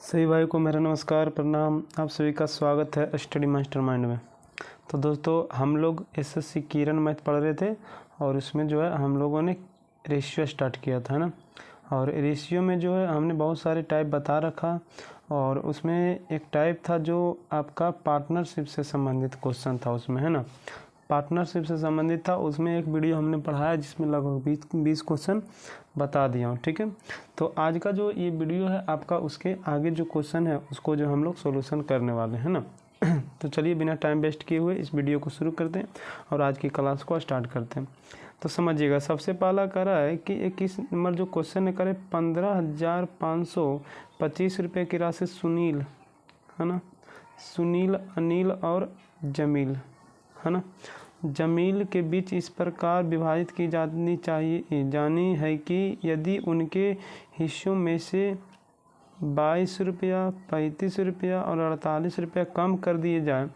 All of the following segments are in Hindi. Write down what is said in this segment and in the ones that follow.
सभी भाई को मेरा नमस्कार प्रणाम। आप सभी का स्वागत है स्टडी मास्टरमाइंड में। तो दोस्तों हम लोग एसएससी किरण मैथ पढ़ रहे थे और उसमें जो है हम लोगों ने रेशियो स्टार्ट किया था ना। और रेशियो में जो है हमने बहुत सारे टाइप बता रखा और उसमें एक टाइप था जो आपका पार्टनरशिप से संबंधित क्वेश्चन था उसमें, है ना। पार्टनरशिप से संबंधित था, उसमें एक वीडियो हमने पढ़ाया जिसमें लगभग 20 क्वेश्चन बता दिया हूँ, ठीक है। तो आज का जो ये वीडियो है आपका, उसके आगे जो क्वेश्चन है उसको जो हम लोग सॉल्यूशन करने वाले हैं ना। तो चलिए बिना टाइम वेस्ट किए हुए इस वीडियो को शुरू करते हैं और आज की क्लास को स्टार्ट करते हैं। तो समझिएगा, सबसे पहला कह रहा है कि 21 नंबर जो क्वेश्चन है, करे 15,525 रुपये की राशि सुनील, है ना, सुनील, अनिल और जमील, है ना, जमील के बीच इस प्रकार विभाजित की जानी है कि यदि उनके हिस्सों में से 22 रुपया, 35 रुपया और 48 रुपया कम कर दिए जाए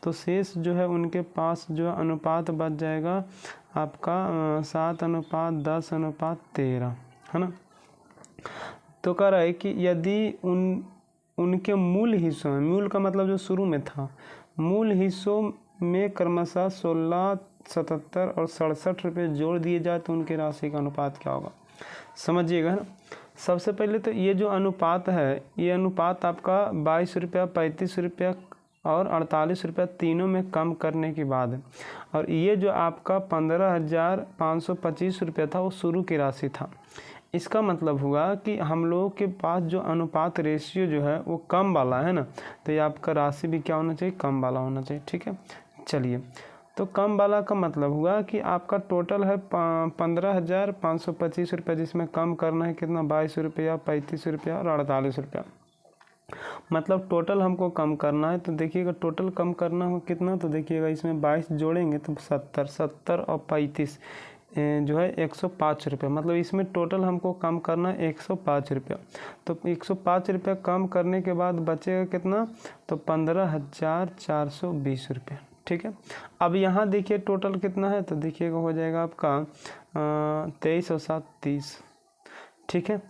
तो शेष जो है उनके पास जो अनुपात बच जाएगा आपका 7:10:13, है ना। तो कह रहा है कि यदि उनके मूल हिस्सों में, मूल का मतलब जो शुरू में था, मूल हिस्सों में क्रमशः 16, 77 और 67 रुपये जोड़ दिए जाए तो उनके राशि का अनुपात क्या होगा, समझिएगा ना। सबसे पहले तो ये जो अनुपात है, ये अनुपात आपका 22 रुपया, 35 रुपया और 48 रुपया तीनों में कम करने के बाद है। और ये जो आपका 15,525 रुपया था वो शुरू की राशि था। इसका मतलब हुआ कि हम लोगों के पास जो अनुपात रेशियो जो है वो कम वाला है ना, तो ये आपका राशि भी क्या होना चाहिए, कम वाला होना चाहिए, ठीक है। चलिए, तो कम वाला का मतलब हुआ कि आपका टोटल है 15,525 रुपये, जिसमें कम करना है कितना, 22 रुपया, 35 रुपया और 48 रुपया। मतलब टोटल हमको कम करना है। तो देखिएगा टोटल कम करना हो कितना, तो देखिएगा इसमें 22 जोड़ेंगे तो 70 और 35 जो है 105 रुपये। मतलब इसमें टोटल हमको कम करना है 105 रुपया। तो 105 रुपया कम करने के बाद बचेगा कितना, तो 15,420 रुपये, ठीक है। अब यहाँ देखिए टोटल कितना है, तो देखिएगा हो जाएगा आपका 23 और 7 30, ठीक है।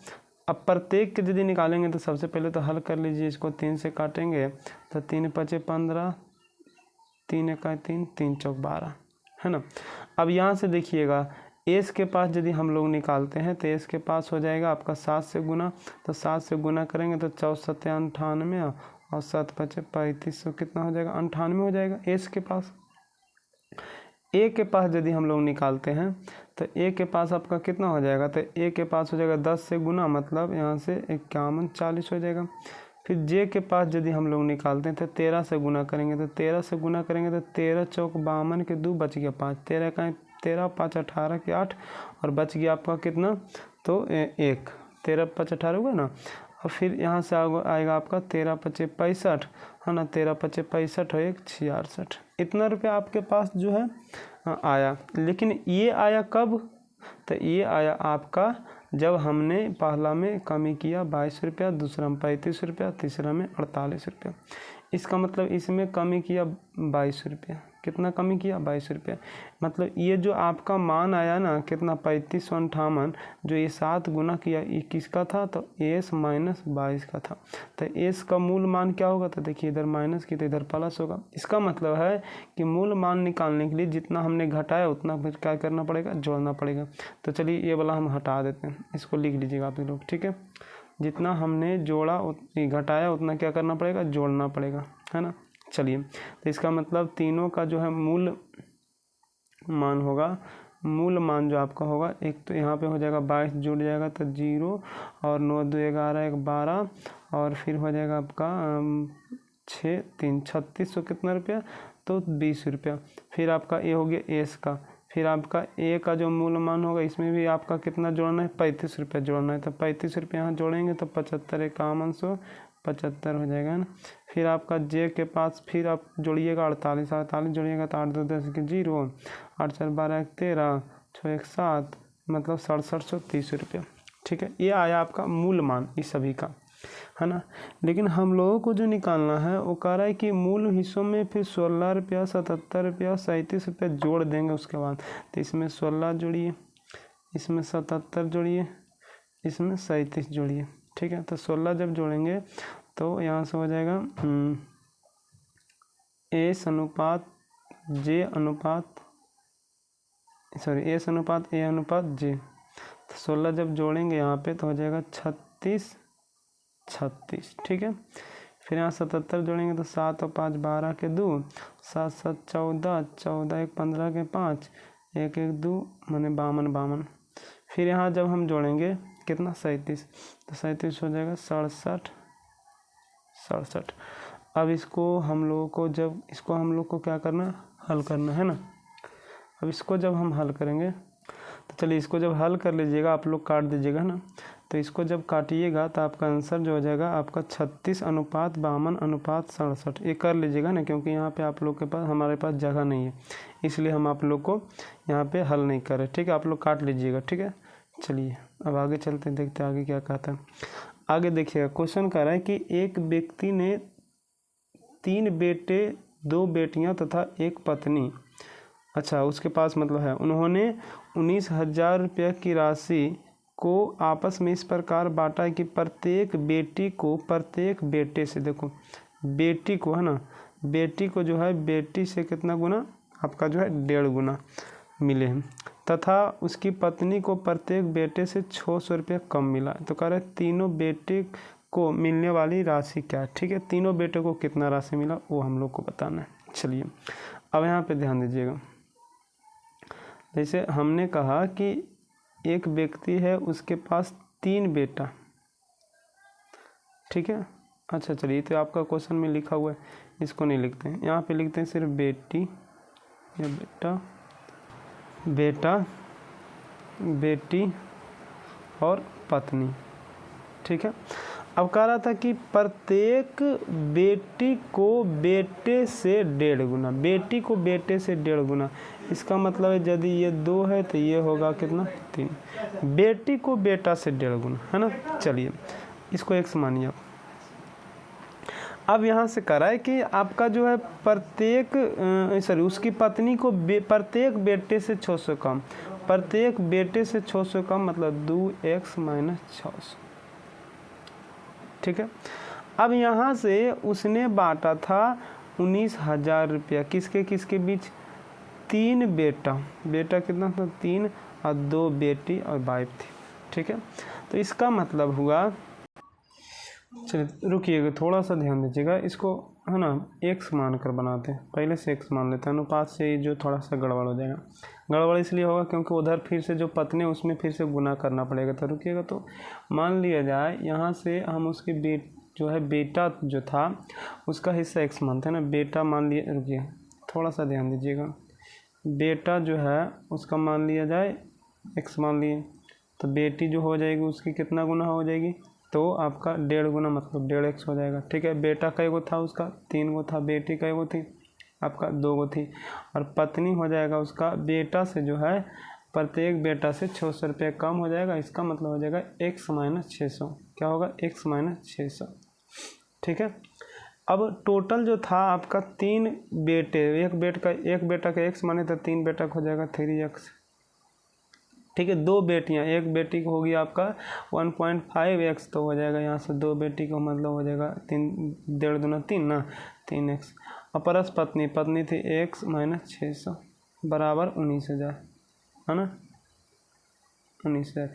अब प्रत्येक के यदि निकालेंगे तो सबसे पहले तो हल कर लीजिए, इसको 3 से काटेंगे तो 3 5 15, 3 1 3, 3 4 12, है ना। अब यहाँ से देखिएगा एस के पास यदि हम लोग निकालते हैं तो एस के पास हो जाएगा आपका 7 से गुना, तो 7 से गुना करेंगे तो 4 7 98 और 7 5 35, तो कितना हो जाएगा, 98 हो जाएगा एस के पास। ए के पास यदि हम लोग निकालते हैं तो ए के पास आपका कितना हो जाएगा, तो ए के पास हो जाएगा 10 से गुना, मतलब यहाँ से 51 40 हो जाएगा। फिर जे के पास यदि हम लोग निकालते हैं तो 13 से गुना करेंगे, तो 13 से गुना करेंगे तो 13 चौक 52 के 2 बच गया 5, 13 का 13, 5 18 के 8 और बच गया आपका कितना, तो 1, 13 5 18 हुआ ना। और फिर यहाँ से आएगा आपका 13 5 65, है ना, 13 5 65 और 1 66। इतना रुपया आपके पास जो है आया। लेकिन ये आया कब, तो ये आया आपका जब हमने पहला में कमी किया 22 रुपया, दूसरा में 35 रुपया, तीसरा में 48 रुपया। इसका मतलब इसमें कमी किया 22 रुपया। कितना कमी किया, 22 रुपया। मतलब ये जो आपका मान आया ना कितना, 3558, जो ये 7 गुना किया, ये किसका था, तो एस माइनस 22 का था। तो एस का मूल मान क्या होगा, तो देखिए इधर माइनस की तो इधर प्लस होगा। इसका मतलब है कि मूल मान निकालने के लिए जितना हमने घटाया उतना फिर क्या करना पड़ेगा, जोड़ना पड़ेगा। तो चलिए ये वाला हम हटा देते हैं, इसको लिख लीजिएगा आप लोग, ठीक है। जितना हमने जोड़ा घटाया उतना क्या करना पड़ेगा, जोड़ना पड़ेगा, है ना। चलिए, तो इसका मतलब तीनों का जो है मूल मान होगा, मूल मान जो आपका होगा, एक तो यहाँ पे हो जाएगा 22 जुड़ जाएगा तो 0 और 9 2 11 1 12 और फिर हो जाएगा आपका 6 3 36, कितना रुपया, तो 20 रुपया। फिर आपका ये हो गया एस का। फिर आपका ए का जो मूल मान होगा इसमें भी आपका कितना जोड़ना है, 35 रुपया जोड़ना है। तो 35 रुपया यहाँ जोड़ेंगे तो 75 51 75 हो जाएगा ना। फिर आपका जे के पास फिर आप जोड़िएगा 48 जोड़िएगा तो 8 2 10 के 0, 8 4 12 1 13, 6 1 7, मतलब 6730 रुपया, ठीक है। ये आया आपका मूल मान इस सभी का, है ना। लेकिन हम लोगों को जो निकालना है वो कह रहा है कि मूल हिस्सों में फिर 16 रुपया, 77 रुपया, 37 रुपया जोड़ देंगे उसके बाद। तो इसमें 16 जोड़िए, इसमें 77 जोड़िए, इसमें 37 जोड़िए, ठीक है। तो 16 जब जोड़ेंगे तो यहाँ से हो जाएगा एस अनुपात जे अनुपात एस अनुपात ए अनुपात जे। तो 16 जब जोड़ेंगे यहाँ पे तो हो जाएगा 36 36, ठीक है। फिर यहाँ 77 जोड़ेंगे तो 7 और 5 12 के 2, 7 7 14, 14 1 15 के 5, 1 1 2 माने 52। फिर यहाँ जब हम जोड़ेंगे कितना 37, तो 37 हो जाएगा 67 67। अब इसको हम लोगों को क्या करना, हल करना है ना। अब इसको जब हम हल करेंगे तो चलिए इसको जब हल कर लीजिएगा, आप लोग काट दीजिएगा ना। तो इसको जब काटिएगा तो आपका आंसर जो हो जाएगा आपका 36 अनुपात 52 अनुपात 67। ये कर लीजिएगा ना, क्योंकि यहाँ पे आप लोग के पास हमारे पास जगह नहीं है, इसलिए हम आप लोग को यहाँ पे हल नहीं कर रहे, ठीक है। आप लोग काट लीजिएगा, ठीक है। चलिए अब आगे चलते हैं, देखते हैं आगे क्या कहता है। आगे देखिएगा, क्वेश्चन कह रहा है कि एक व्यक्ति ने 3 बेटे 2 बेटियाँ तथा एक पत्नी, अच्छा उसके पास मतलब है, उन्होंने 19,000 रुपये की राशि को आपस में इस प्रकार बांटा कि प्रत्येक बेटे से, देखो बेटी को है ना, बेटी को जो है बेटी से कितना गुना, आपका जो है 1.5 गुना मिले हैं, तथा उसकी पत्नी को प्रत्येक बेटे से 600 रुपये कम मिला। तो कह रहे तीनों बेटे को मिलने वाली राशि क्या है, ठीक है। तीनों बेटे को कितना राशि मिला वो हम लोग को बताना है। चलिए अब यहाँ पे ध्यान दीजिएगा, जैसे हमने कहा कि एक व्यक्ति है, उसके पास 3 बेटा, ठीक है। अच्छा चलिए, तो आपका क्वेश्चन में लिखा हुआ है, इसको नहीं लिखते हैं, यहाँ पे लिखते हैं सिर्फ बेटी या बेटा बेटी और पत्नी, ठीक है। अब कह रहा था कि प्रत्येक बेटी को बेटे से 1.5 गुना, बेटी को बेटे से 1.5 गुना, इसका मतलब है यदि ये 2 है तो ये होगा कितना 3, बेटी को बेटा से 1.5 गुना, है ना। चलिए इसको x मानिए आप। अब यहाँ से कह रहा है कि आपका जो है उसकी पत्नी को प्रत्येक बेटे से 600 कम, प्रत्येक बेटे से 600 कम मतलब 2x - 600, ठीक है। अब यहाँ से उसने बांटा था 19,000 रुपया किसके बीच, 3 बेटा कितना था 3 और 2 बेटी और वाइफ थी, ठीक है। तो इसका मतलब हुआ, चलिए रुकिएगा थोड़ा सा ध्यान दीजिएगा, इसको है ना x मान कर बनाते हैं, पहले से x मान लेते हैं, अनुपात से जो थोड़ा सा गड़बड़ हो जाएगा। गड़बड़ इसलिए होगा क्योंकि उधर फिर से जो पत्नी है उसमें फिर से गुना करना पड़ेगा। तो रुकिएगा, तो मान लिया जाए यहाँ से हम उसके बेटा जो था उसका हिस्सा x मानते हैं ना, बेटा मान लिया, रुकिए थोड़ा सा ध्यान दीजिएगा, बेटा जो है उसका मान लिया जाए x मान लिए, तो बेटी जो हो जाएगी उसकी कितना गुना हो जाएगी, तो आपका 1.5 गुना मतलब 1.5x हो जाएगा, ठीक है। बेटा कई गो था उसका 3 गो था, बेटी कई गो थी आपका 2 गो थी, और पत्नी हो जाएगा उसका बेटा से जो है प्रत्येक बेटा से 600 रुपये कम हो जाएगा, इसका मतलब हो जाएगा x - 600, क्या होगा x - 600, ठीक है। अब टोटल जो था आपका 3 बेटे, एक बेटा का x माने तो 3 बेटा को हो जाएगा 3x, ठीक है। 2 बेटियां, एक बेटी को होगी आपका 1.5x, तो हो जाएगा यहाँ से 2 बेटी को मतलब हो जाएगा 3 1.5 दूना 3 ना 3x, और परस पत्नी थी x - 600 बराबर 19,000, है ना 19,000।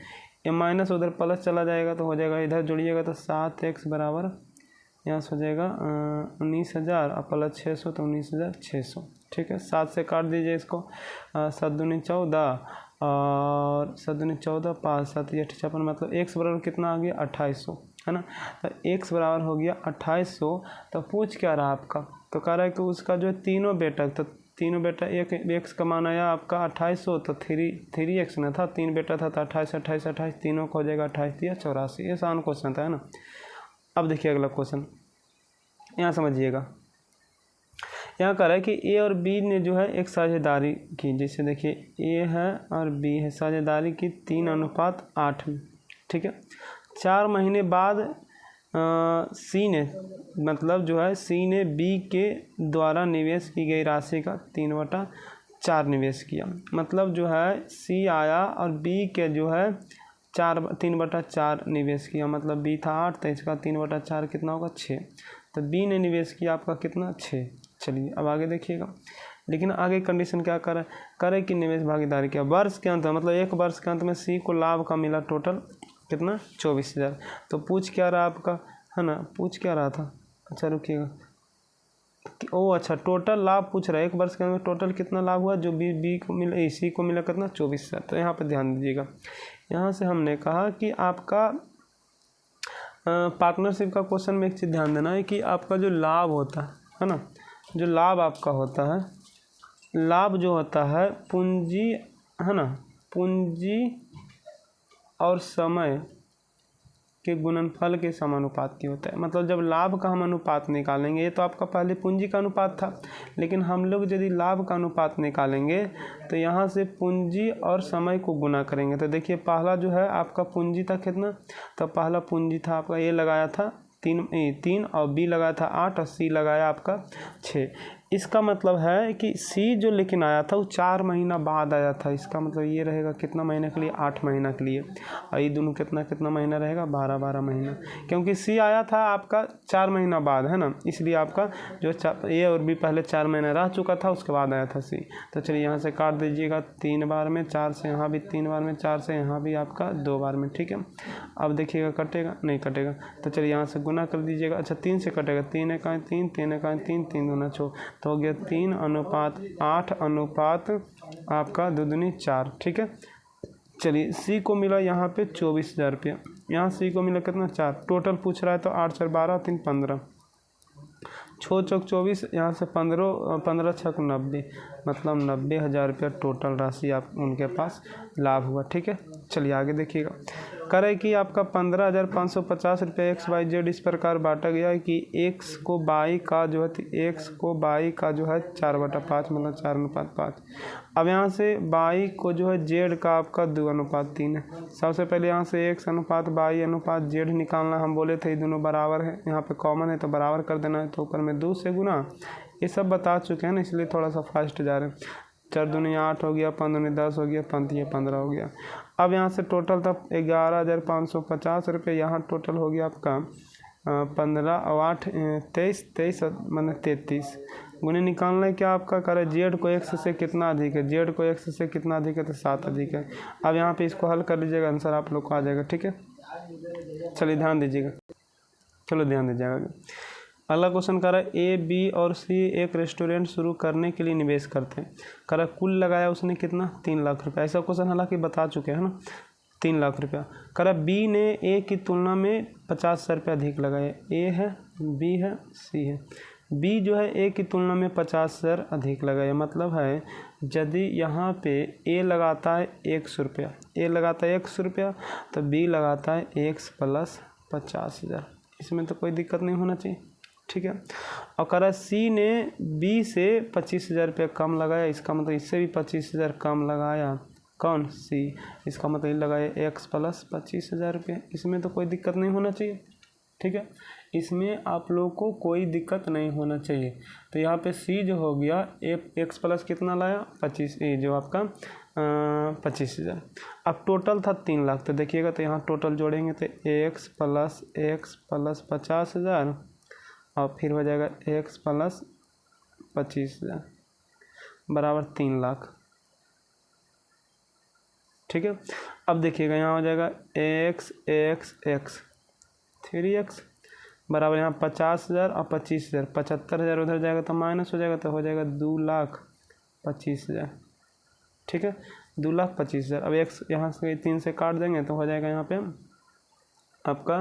ये माइनस उधर प्लस चला जाएगा तो हो जाएगा, इधर जोड़िएगा तो 7x बराबर यहाँ से हो जाएगा 19,000 और प्लस 600 तो 19,600, ठीक है। 7 से काट दीजिए इसको, 7 दूनी 14 और 7 दूनी 14, 5 7 ये 56, मतलब x बराबर कितना आ गया 2800, है ना। तो x बराबर हो गया 2800। तो पूछ क्या रहा आपका, तो कह रहा है कि उसका जो तीनों बेटा, तो तीनों बेटा एक x का मान आया आपका 2800, तो 3x ना था, 3 बेटा था तो 28 28 28, तीनों को हो जाएगा 28 या 84। ये आसान क्वेश्चन था, है ना। अब देखिए अगला क्वेश्चन, यहाँ समझिएगा, यहाँ कह रहा है कि ए और बी ने जो है एक साझेदारी की, जैसे देखिए ए है और बी है, साझेदारी की 3:8 में, ठीक है। 4 महीने बाद सी ने, मतलब जो है सी ने बी के द्वारा निवेश की गई राशि का 3/4 निवेश किया, मतलब जो है सी आया और बी के जो है 3/4 निवेश किया, मतलब बी था 8 तो इसका 3/4 कितना होगा 6। तो बी ने निवेश किया आपका कितना 6। चलिए अब आगे देखिएगा, लेकिन आगे कंडीशन क्या करे कि निवेश भागीदारी किया वर्ष के अंत में, मतलब एक वर्ष के अंत में सी को लाभ का मिला टोटल कितना 24,000। तो पूछ क्या रहा आपका, है ना, पूछ क्या रहा था, अच्छा रुकिएगा, अच्छा टोटल लाभ पूछ रहा है एक वर्ष के अंदर टोटल कितना लाभ हुआ, जो बी को मिला सी को मिला कितना 24,000। तो यहाँ पे ध्यान दीजिएगा, यहाँ से हमने कहा कि आपका पार्टनरशिप का क्वेश्चन में एक चीज़ ध्यान देना है कि आपका जो लाभ होता है ना, जो लाभ आपका होता है, लाभ जो होता है पूंजी, है ना, पूंजी और समय के गुणनफल के समानुपात की होता है। मतलब जब लाभ का हम अनुपात निकालेंगे, ये तो आपका पहले पूंजी का अनुपात था, लेकिन हम लोग यदि लाभ का अनुपात निकालेंगे तो यहाँ से पूंजी और समय को गुना करेंगे। तो देखिए पहला जो है आपका पूंजी था कितना, तो पहला पूंजी था आपका ये लगाया था 3 और बी लगाया था 8 और सी लगाया आपका 6। इसका मतलब है कि सी जो लेकिन आया था वो 4 महीना बाद आया था। इसका मतलब ये रहेगा कितना महीने के लिए 8 महीना के लिए, और ये दोनों कितना महीना रहेगा 12 महीना, क्योंकि सी आया था आपका 4 महीना बाद, है ना, इसलिए आपका जो ए और बी पहले 4 महीना रह चुका था उसके बाद आया था सी। तो चलिए यहाँ से काट दीजिएगा 3 बार में, 4 से यहाँ भी 3 बार में, 4 से यहाँ भी आपका 2 बार में, ठीक है। अब देखिएगा कटेगा नहीं कटेगा, तो चलिए यहाँ से गुना कर दीजिएगा, अच्छा 3 से कटेगा, 3 एकाएँ 3, 3 एकाएँ 3, 3 दूना 6, तो हो गया 3:8 अनुपात आपका 2 दूनी 4, ठीक है। चलिए सी को मिला यहाँ पे 24,000 रुपया, यहाँ सी को मिला कितना 4, टोटल पूछ रहा है तो 8 4 12 3 15, 6 चौक 24, यहाँ से 15 6 90, मतलब 90,000 रुपया टोटल राशि आप उनके पास लाभ हुआ, ठीक है। चलिए आगे देखिएगा, करे कि आपका 15,550 रुपये XYZ इस प्रकार बांटा गया है कि एक्स को बाई का जो है 4/5, मतलब 4:5। अब यहाँ से बाई को जो है जेड का आपका 2:3 है। सबसे पहले यहाँ से एक्स अनुपात बाई अनुपात जेड निकालना, हम बोले थे ये दोनों बराबर है, यहाँ पे कॉमन है तो बराबर कर देना है, तो ऊपर में 2 से गुना, ये सब बता चुके हैं ना, इसलिए थोड़ा सा फास्ट जा रहे हैं। 4 दूनी 8 हो गया, 5 दूनी 10 हो गया, 5 15 हो गया। अब यहाँ से टोटल था 11,550 रुपये, यहाँ टोटल हो गया आपका 15 और 8 23 मतलब 33। गुने निकालना है क्या आपका, करे जेड को एक्स से कितना अधिक है, जेड को एक्स से कितना अधिक है तो 7 अधिक है। अब यहाँ पे इसको हल कर लीजिएगा, आंसर आप लोग को आ जाएगा, ठीक है। चलिए ध्यान दीजिएगा, चलो ध्यान दीजिएगा। अगला क्वेश्चन करा ए बी और सी एक रेस्टोरेंट शुरू करने के लिए निवेश करते हैं, करा कुल लगाया उसने कितना 3 लाख रुपया। ऐसा क्वेश्चन हालांकि बता चुके हैं ना, 3 लाख रुपया। करा बी ने ए की तुलना में 50,000 रुपया अधिक लगाया, ए है बी है सी है। बी जो है ए की तुलना में 50,000 अधिक लगाया, मतलब है यदि यहाँ पे ए लगाता है 100 रुपया, ए लगाता है 100 रुपया, तो बी लगाता है x + 50,000, इसमें तो कोई दिक्कत नहीं होना चाहिए, ठीक है। और करा सी ने बी से 25,000 रुपया कम लगाया, इसका मतलब इससे भी 25,000 कम लगाया, कौन सी, इसका मतलब लगाया x + 25,000 रुपये, इसमें तो कोई दिक्कत नहीं होना चाहिए, ठीक है। इसमें आप लोग को कोई दिक्कत नहीं होना चाहिए। तो यहाँ पे सी जो हो गया x प्लस कितना लाया 25, ये जो आपका 25,000। अब टोटल था 3 लाख, तो देखिएगा तो यहाँ टोटल जोड़ेंगे तो x + 50,000 और फिर हो जाएगा x + 25,000 बराबर 3 लाख, ठीक है। अब देखिएगा यहाँ हो जाएगा x 3x बराबर यहाँ 50,000 और 25,000, 75,000 उधर जाएगा तो माइनस हो जाएगा, तो हो जाएगा 2,25,000, ठीक है, 2,25,000। अब x यहाँ से 3 से काट देंगे तो हो जाएगा यहाँ पे आपका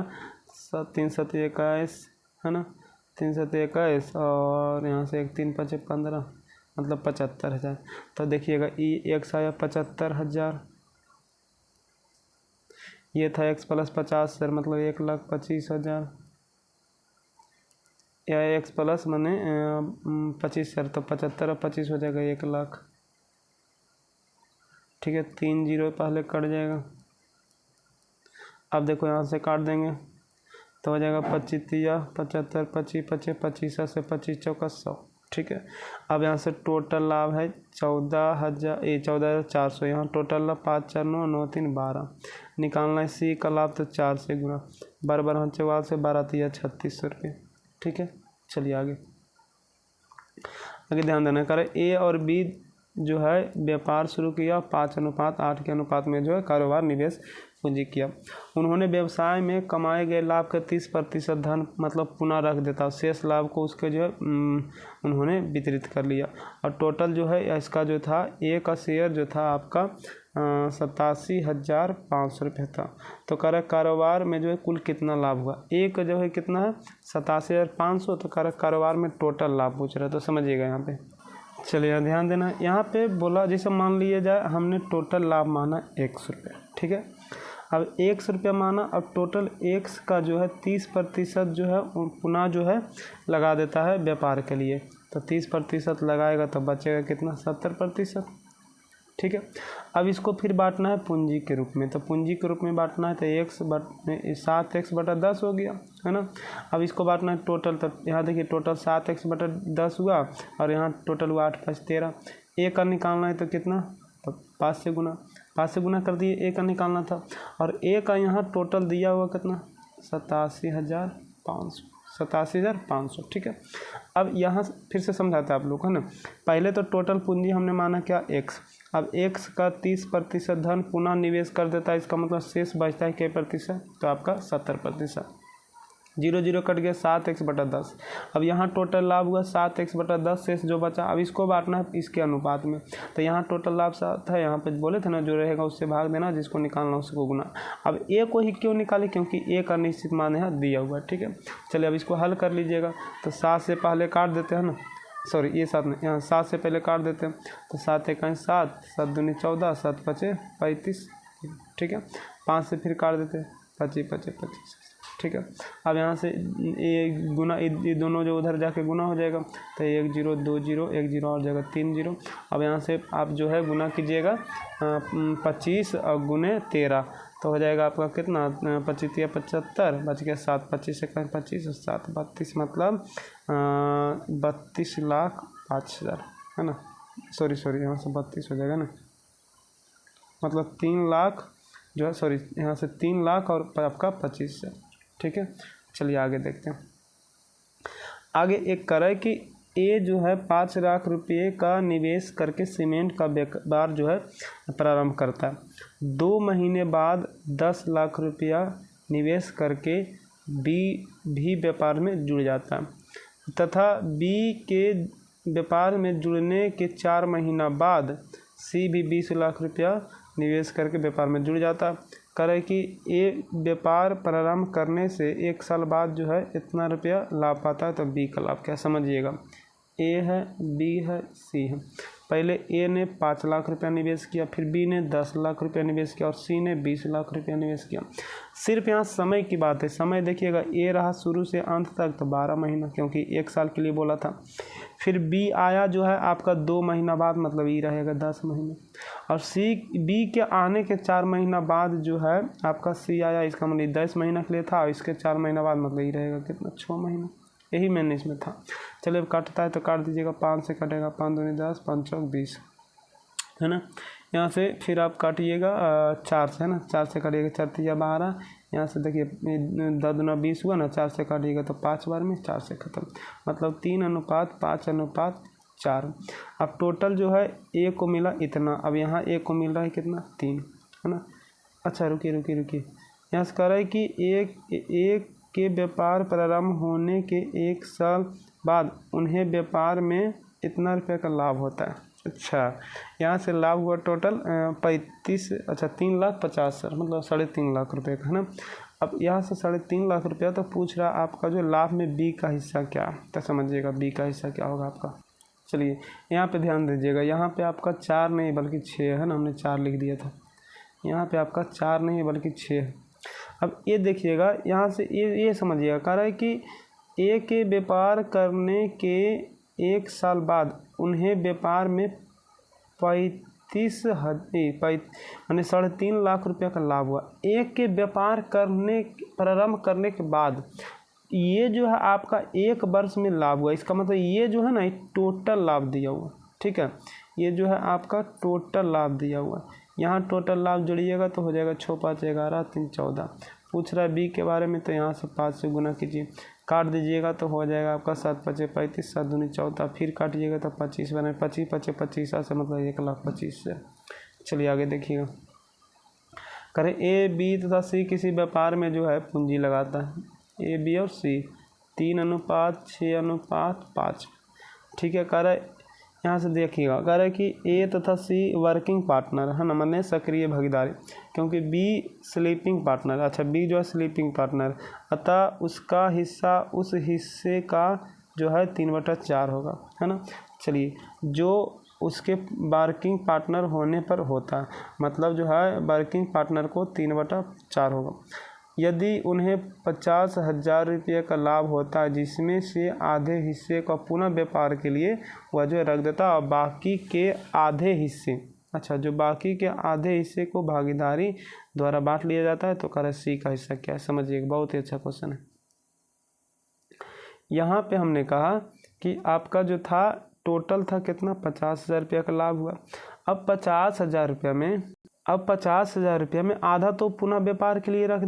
3 7 21 है ना, 3 7 21 और यहाँ से 1 3 5 15 मतलब 75,000। तो देखिएगा x आया 75,000, ये था x + 50,000 मतलब 1,25,000, या x प्लस मैंने 25,000, तो 75 और 25 हो जाएगा 1 लाख, ठीक है। 3 0 पहले कट जाएगा। अब देखो यहाँ से काट देंगे तो हो जाएगा 25 × 75 25 25 25 से 25 × 100 ठीक है। अब यहाँ से टोटल लाभ है 14,400, यहाँ टोटल लाभ 5 4 9 9 3 12 निकालना है सी का लाभ, तो 4 से गुना, बराबर 4 से 12 3 3600 रुपये। ठीक है, चलिए आगे ध्यान देना। करें ए और बी जो है व्यापार शुरू किया, 5:8 के अनुपात में जो है कारोबार निवेश पूंजी किया। उन्होंने व्यवसाय में कमाए गए लाभ का 30% धन मतलब पुनः रख देता, शेष लाभ को उसके जो है उन्होंने वितरित कर लिया। और टोटल जो है इसका जो था ए का शेयर जो था आपका 87,500 रुपये था। तो कारोबार में जो है कुल कितना लाभ हुआ, ए का जो है कितना है 87,500, तो कारोबार में टोटल लाभ पूछ रहा है, तो समझिएगा यहाँ पे। चलिए ध्यान देना, यहाँ पे बोला जैसे मान लिया जाए हमने टोटल लाभ माना 100 रुपये, ठीक है। अब 100 रुपया माना, अब टोटल एक्स का जो है 30% जो है पुनः जो है लगा देता है व्यापार के लिए, तो 30% लगाएगा तो बचेगा कितना 70%, ठीक है। अब इसको फिर बांटना है पूंजी के रूप में, तो पूंजी के रूप में बांटना है तो 7x/10 हो गया, है ना। अब इसको बांटना है टोटल, तो यहाँ देखिए टोटल 7x/10 हुआ और यहाँ टोटल हुआ 8 5 13। ए का निकालना है तो कितना, तो 5 से गुना कर दिए, ए का निकालना था। और ए का यहाँ टोटल दिया हुआ कितना 87,500, ठीक है। अब यहाँ फिर से समझाते हैं आप लोग, है ना। पहले तो टोटल पूंजी हमने माना क्या x, अब x का 30% धन पुनः निवेश कर देता है, इसका मतलब शेष बचता है क्या प्रतिशत, तो आपका 70%। 0 0 कट गया 7x/10। अब यहाँ टोटल लाभ हुआ 7x/10, शेष जो बचा अब इसको बांटना है इसके अनुपात में, तो यहाँ टोटल लाभ 7 है, यहाँ पे बोले थे ना जो रहेगा उससे भाग देना, जिसको निकालना उसको गुना। अब ए को ही क्यों निकाले, क्योंकि ए का निश्चित मान यहाँ दिया हुआ है, ठीक है। चलिए अब इसको हल कर लीजिएगा, तो 7 से पहले काट देते हैं ना, सॉरी ये 7 नहीं, यहाँ 7 से पहले काट देते हैं, तो 7 1 7, 7 2 14, 7 5 35, ठीक है। 5 से फिर काट देते हैं 25 25 25, ठीक है। अब यहाँ से ये गुना, ये दोनों जो उधर जाके गुना हो जाएगा, तो 1 0 2 0 1 0 और जगह 3 0। अब यहाँ से आप जो है गुना कीजिएगा 25 और गुने 13, तो हो जाएगा आपका कितना 25 या 75, बच गया 7, 25 से 25 और 7 32, मतलब 32,05,000, है ना। सॉरी यहाँ से 32 हो जाएगा ना, मतलब 3 लाख जो है, सॉरी यहाँ से 3 लाख और आपका 25,000, ठीक है। चलिए आगे देखते हैं। आगे एक करे कि ए जो है 5 लाख रुपये का निवेश करके सीमेंट का व्यापार जो है प्रारंभ करता है। 2 महीने बाद 10 लाख रुपया निवेश करके बी भी व्यापार में जुड़ जाता है, तथा बी के व्यापार में जुड़ने के 4 महीना बाद सी भी 20 लाख रुपया निवेश करके व्यापार में जुड़ जाता। करे कि ए व्यापार प्रारंभ करने से 1 साल बाद जो है इतना रुपया लाभ पाता है, तो बी का लाभ क्या समझिएगा। ए है, बी है, सी है। पहले ए ने 5 लाख रुपया निवेश किया, फिर बी ने 10 लाख रुपया निवेश किया और सी ने 20 लाख रुपया निवेश किया। सिर्फ यहाँ समय की बात है, समय देखिएगा ए रहा शुरू से अंत तक तो 12 महीना, क्योंकि 1 साल के लिए बोला था। फिर बी आया जो है आपका 2 महीना बाद, मतलब ई रहेगा 10 महीने। और सी बी के आने के 4 महीना बाद जो है आपका सी आया, इसका मतलब 10 महीना के लिए था, और इसके 4 महीना बाद मतलब ई रहेगा कितना 6 महीना। यही मैंने इसमें था। चलिए अब काटता है तो काट दीजिएगा, 5 से कटेगा 5 दूनी 10, 5 चौक 20, है ना। यहाँ से फिर आप काटिएगा 4 से, है ना, 4 से काटिएगा 4 3 12, यहाँ से देखिए 10 दूना 20 हुआ ना, 4 से काटिएगा तो 5 बार में 4 से ख़त्म, मतलब 3:5:4। अब टोटल जो है ए को मिला इतना, अब यहाँ ए को मिल रहा है कितना 3, है ना। अच्छा रुकिए यहाँ से कह रहा है कि एक के व्यापार प्रारंभ होने के 1 साल बाद उन्हें व्यापार में इतना रुपये का लाभ होता है। अच्छा, यहाँ से लाभ हुआ टोटल 3,50,000, मतलब 3.5 लाख रुपये का, है ना। अब यहाँ से 3.5 लाख रुपया तो पूछ रहा आपका जो लाभ में बी का हिस्सा क्या, तो समझिएगा बी का हिस्सा क्या होगा आपका। चलिए यहाँ पे ध्यान दीजिएगा, यहाँ पे आपका 4 नहीं बल्कि 6 है ना, हमने 4 लिख दिया था, यहाँ पे आपका 4 नहीं बल्कि 6 है। अब ये देखिएगा यहाँ से ये समझिएगा, कह रहा है कि ए के व्यापार करने के 1 साल बाद उन्हें व्यापार में 3.5 लाख रुपया का लाभ हुआ। ए के व्यापार प्रारंभ करने के बाद ये जो है आपका एक वर्ष में लाभ हुआ, इसका मतलब ये जो है ना टोटल लाभ दिया हुआ, ठीक है। ये जो है आपका टोटल लाभ दिया हुआ, यहाँ टोटल लाभ जोड़िएगा तो हो जाएगा 6 5 11 3 14। पूछ रहा है बी के बारे में, तो यहाँ से 5 से गुना कीजिए, काट दीजिएगा तो हो जाएगा आपका 7 5 35, 7 दूनी 14, फिर काटिएगा तो 25 बने, 25 25 25 से मतलब 1,25,000। चलिए आगे देखिएगा। करें ए बी तथा सी किसी व्यापार में जो है पूंजी लगाता है, ए बी और सी 3:6:5, ठीक है। कह रहे यहाँ से देखिएगा, कह रहे कि ए तथा सी वर्किंग पार्टनर है ना, माने सक्रिय भागीदारी, क्योंकि बी स्लीपिंग पार्टनर, अच्छा बी जो है स्लीपिंग पार्टनर, अतः उसका हिस्सा उस हिस्से का जो है 3/4 होगा, है ना। चलिए, जो उसके वर्किंग पार्टनर होने पर होता है, मतलब जो है वर्किंग पार्टनर को 3/4 होगा। यदि उन्हें 50,000 रुपये का लाभ होता है, जिसमें से आधे हिस्से का पुनः व्यापार के लिए वह जो रख देता और बाकी के आधे हिस्से, अच्छा जो बाकी के आधे हिस्से को भागीदारी द्वारा बांट लिया जाता है, तो कह सी का हिस्सा क्या है, समझिए, बहुत ही अच्छा क्वेश्चन है। यहाँ पे हमने कहा कि आपका जो था टोटल था कितना, 50,000 रुपये का लाभ हुआ। अब 50,000 रुपये में आधा तो पुनः व्यापार के लिए रख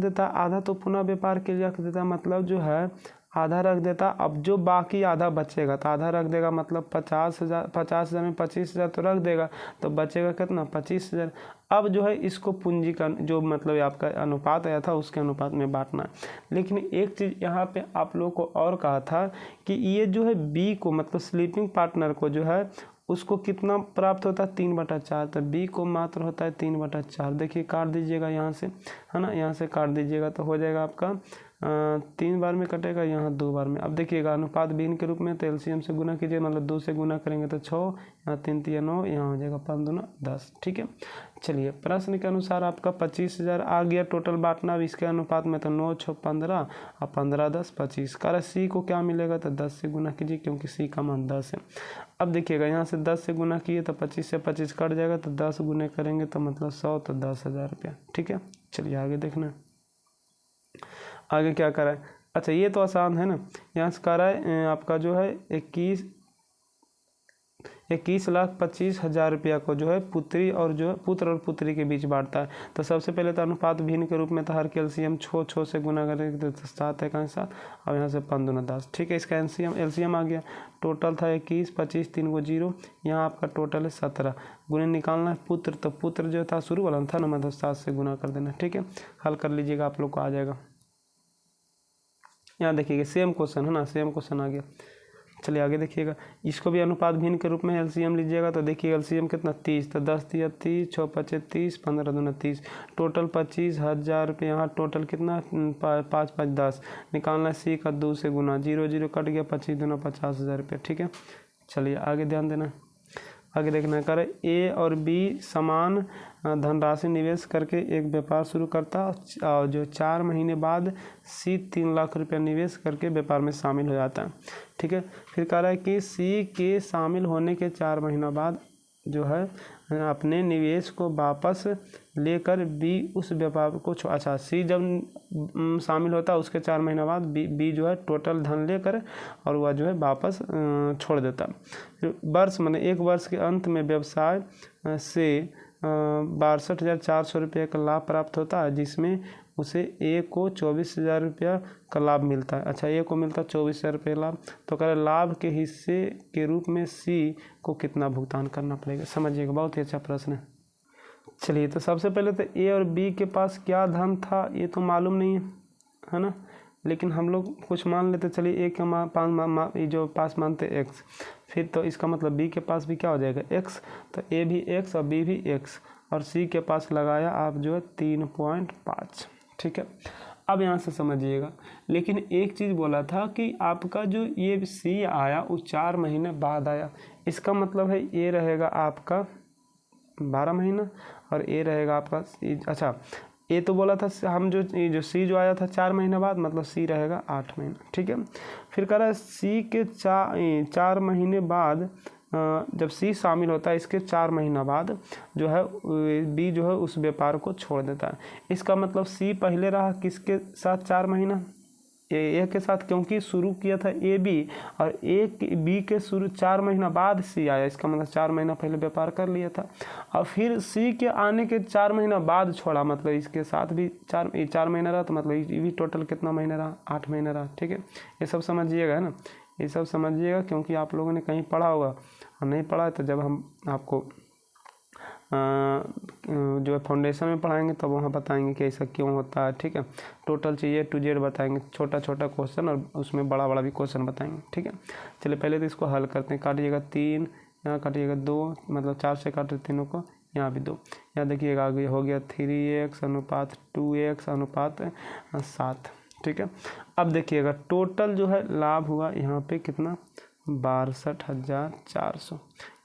देता, मतलब जो है आधा रख देता। अब जो बाकी आधा बचेगा तो आधा रख देगा, मतलब 50,000 में 25,000 तो रख देगा, तो बचेगा कितना, 25,000। अब जो है इसको पूंजी का जो मतलब आपका अनुपात आया था उसके अनुपात में बांटना है। लेकिन एक चीज़ यहाँ पे आप लोगों को और कहा था कि ये जो है बी को, मतलब स्लीपिंग पार्टनर को जो है उसको कितना प्राप्त होता है, 3/4, तो बी को मात्र होता है 3/4। देखिए काट दीजिएगा यहाँ से, है ना, यहाँ से काट दीजिएगा तो हो जाएगा आपका 3 बार में कटेगा, यहाँ 2 बार में। अब देखिएगा अनुपात भिन्न के रूप में, तो एलसीएम से गुना कीजिए, मतलब 2 से गुना करेंगे तो 6, यहाँ 3 3 9, यहाँ हो जाएगा 5 2 10, ठीक है। चलिए, प्रश्न के अनुसार आपका 25,000 आ गया टोटल बांटना। अब इसके अनुपात में तो 9 6 15 और 15 10 25। कारण सी को क्या मिलेगा, तो 10 से गुना कीजिए, क्योंकि सी का मान 10 है। अब देखिएगा यहाँ से 10 से गुना किए तो 25 से 25 कट जाएगा, तो 10 गुने करेंगे तो मतलब 100, तो 10,000 रुपया, ठीक है। चलिए आगे देखना, आगे क्या करा है। अच्छा ये तो आसान है ना, यहाँ से कह रहा है आपका जो है 21,25,000 रुपया को जो है पुत्र और पुत्री के बीच बांटता है। तो सबसे पहले तो अनुपात भिन्न के रूप में तो हर के एलसीएम 6 से गुना करेंगे तो 7 1 7, और यहाँ से 5 2 10, ठीक है। इसका एलसीएम आ गया, टोटल था 21 25 3 को 0, यहाँ आपका टोटल है 17। गुणे निकालना है पुत्र, तो पुत्र जो था शुरू वाला था ना, मतलब 7 से गुना कर देना, ठीक है। हल कर लीजिएगा, आप लोग को आ जाएगा। यहाँ देखिएगा सेम क्वेश्चन है ना, सेम क्वेश्चन आ गया। चलिए आगे देखिएगा, इसको भी अनुपात भिन्न के रूप में एलसीएम लीजिएगा, तो देखिए एलसीएम कितना 30, तो 10 3 30, 6 5 30, 15 2 30, टोटल 25,000 रुपये। यहाँ टोटल कितना 5 5 10, निकालना सी का 2 से गुना, 0 0 कट गया, 25 2 50,000 रुपये, ठीक है। चलिए आगे ध्यान देना, आगे देखना है। करे ए और बी समान धनराशि निवेश करके एक व्यापार शुरू करता, और जो 4 महीने बाद सी 3 लाख रुपया निवेश करके व्यापार में शामिल हो जाता है, ठीक है। फिर कह रहा है कि सी के शामिल होने के 4 महीना बाद जो है अपने निवेश को वापस लेकर बी उस व्यापार को अच्छा सी जब शामिल होता है उसके 4 महीना बाद बी जो है टोटल धन लेकर और वह जो है वापस छोड़ देता। फिर वर्ष माने 1 वर्ष के अंत में व्यवसाय से 62,400 रुपये का लाभ प्राप्त होता है, जिसमें उसे ए को 24,000 रुपया का लाभ मिलता है। अच्छा ए को मिलता है 24,000 रुपये लाभ, तो कह रहे लाभ के हिस्से के रूप में सी को कितना भुगतान करना पड़ेगा, समझिएगा, बहुत ही अच्छा प्रश्न है। चलिए तो सबसे पहले तो ए और बी के पास क्या धन था ये तो मालूम नहीं है ना, लेकिन हम लोग कुछ मान लेते। चलिए ए के जो पास मानते एक्स, फिर तो इसका मतलब बी के पास भी क्या हो जाएगा एक्स, तो ए भी एक्स और बी भी एक्स, और सी के पास लगाया आप जो है 3.5, ठीक है। अब यहाँ से समझिएगा, लेकिन एक चीज़ बोला था कि आपका जो ये सी आया वो 4 महीने बाद आया, इसका मतलब है ये रहेगा आपका 12 महीना और ये रहेगा आपका अच्छा ये तो बोला था हम जो सी जो आया था 4 महीने बाद, मतलब सी रहेगा 8 महीना, ठीक है। फिर कह रहा है सी के 4 महीने बाद जब सी शामिल होता है इसके 4 महीना बाद जो है बी जो है उस व्यापार को छोड़ देता है। इसका मतलब सी पहले रहा किसके साथ 4 महीना, ए के साथ, क्योंकि शुरू किया था ए बी और ए बी के शुरू 4 महीना बाद सी आया, इसका मतलब 4 महीना पहले व्यापार कर लिया था और फिर सी के आने के 4 महीना बाद छोड़ा, मतलब इसके साथ भी 4 महीना रहा, तो मतलब ये भी टोटल कितना महीना रहा, 8 महीना रहा। ठीक है, ये सब समझिएगा, है ना, ये सब समझिएगा, क्योंकि आप लोगों ने कहीं पढ़ा होगा और नहीं पढ़ा है तो जब हम आपको जो है फाउंडेशन में पढ़ाएंगे तब वहाँ बताएंगे कि ऐसा क्यों होता है। ठीक है, टोटल चीज़ें टू जेड बताएंगे, छोटा छोटा क्वेश्चन और उसमें बड़ा बड़ा भी क्वेश्चन बताएंगे। ठीक है, चलिए पहले तो इसको हल करते हैं। काटिएगा 3, यहाँ काटिएगा 2, मतलब 4 से काटे तीनों को, यहाँ भी 2, यहाँ देखिएगा आगे हो गया 3x अनुपात 2x अनुपात 7। ठीक है, अब देखिएगा टोटल जो है लाभ हुआ यहाँ पे कितना, 62,400।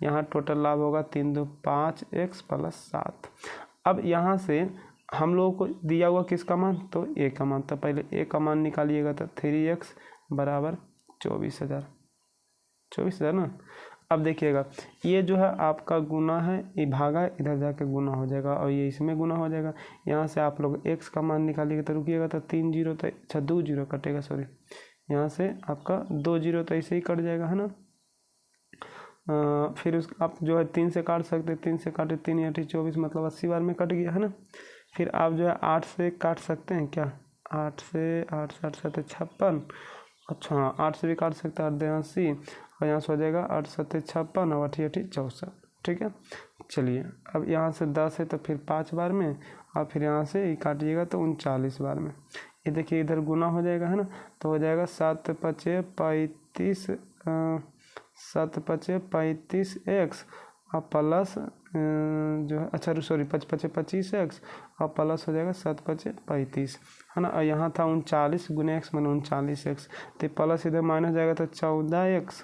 यहाँ टोटल लाभ होगा 3 2 5x + 7। अब यहाँ से हम लोगों को दिया हुआ किसका मान, तो ए का मान, तो पहले ए का मान निकालिएगा, तो 3x = 24,000 ना। अब देखिएगा ये जो है आपका गुना है, ये भागा इधर जाके गुना हो जाएगा और ये इसमें गुना हो जाएगा। यहाँ से आप लोग x का मान निकालिएगा तो रुकिएगा, तो 3 0 तो अच्छा 2 0 कटेगा, सॉरी, यहाँ से आपका 2 0 तो ऐसे ही कट जाएगा, है ना। फिर उस आप जो है 3 से काट सकते, 3 से काटे 3 × 24, मतलब 80 बार में कट गया, है ना। फिर आप जो है 8 से काट सकते हैं क्या, 8 से 8 7 7 56, अच्छा 8 से भी काट सकते हैं, 8 2 80 और यहाँ से हो जाएगा 8 7 56 और 8 8 64। ठीक है, चलिए अब यहाँ से 10 है तो फिर 5 बार में और फिर यहाँ से काटिएगा तो 39 बार में। ये देखिए इधर गुना हो जाएगा, है ना, तो हो जाएगा 7 5 35 7 5 35x और प्लस जो है, अच्छा सॉरी 5 5 25x और प्लस हो जाएगा 7 5 35, है ना। और यहाँ था 39 × x माने 39x, तो प्लस इधर माइनस जाएगा तो 14x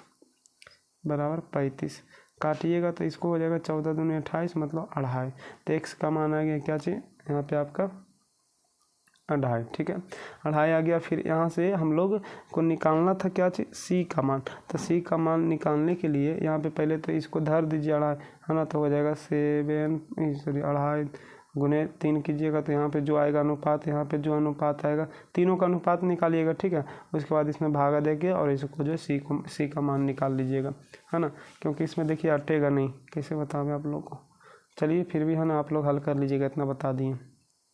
= 35। काटिएगा तो इसको हो जाएगा 14 दूनी 28, मतलब 2.5। तो x का मान आ गया क्या चीज़, यहाँ पे आपका 2.5। ठीक है, 2.5 आ गया। फिर यहाँ से हम लोग को निकालना था क्या चीज़, सी का मान। तो सी का मान निकालने के लिए यहाँ पे पहले तो इसको धर दीजिए 2.5, है ना, तो हो जाएगा 2.5 गुने 3 कीजिएगा, तो यहाँ पे जो आएगा अनुपात, यहाँ पे जो अनुपात आएगा तीनों का अनुपात निकालिएगा। ठीक है, उसके बाद इसमें भागा देके और इसको जो है सी का मान निकाल लीजिएगा, है ना, क्योंकि इसमें देखिए अटेगा नहीं, कैसे बताओगे आप लोग को। चलिए फिर भी, है ना, आप लोग हल कर लीजिएगा, इतना बता दिए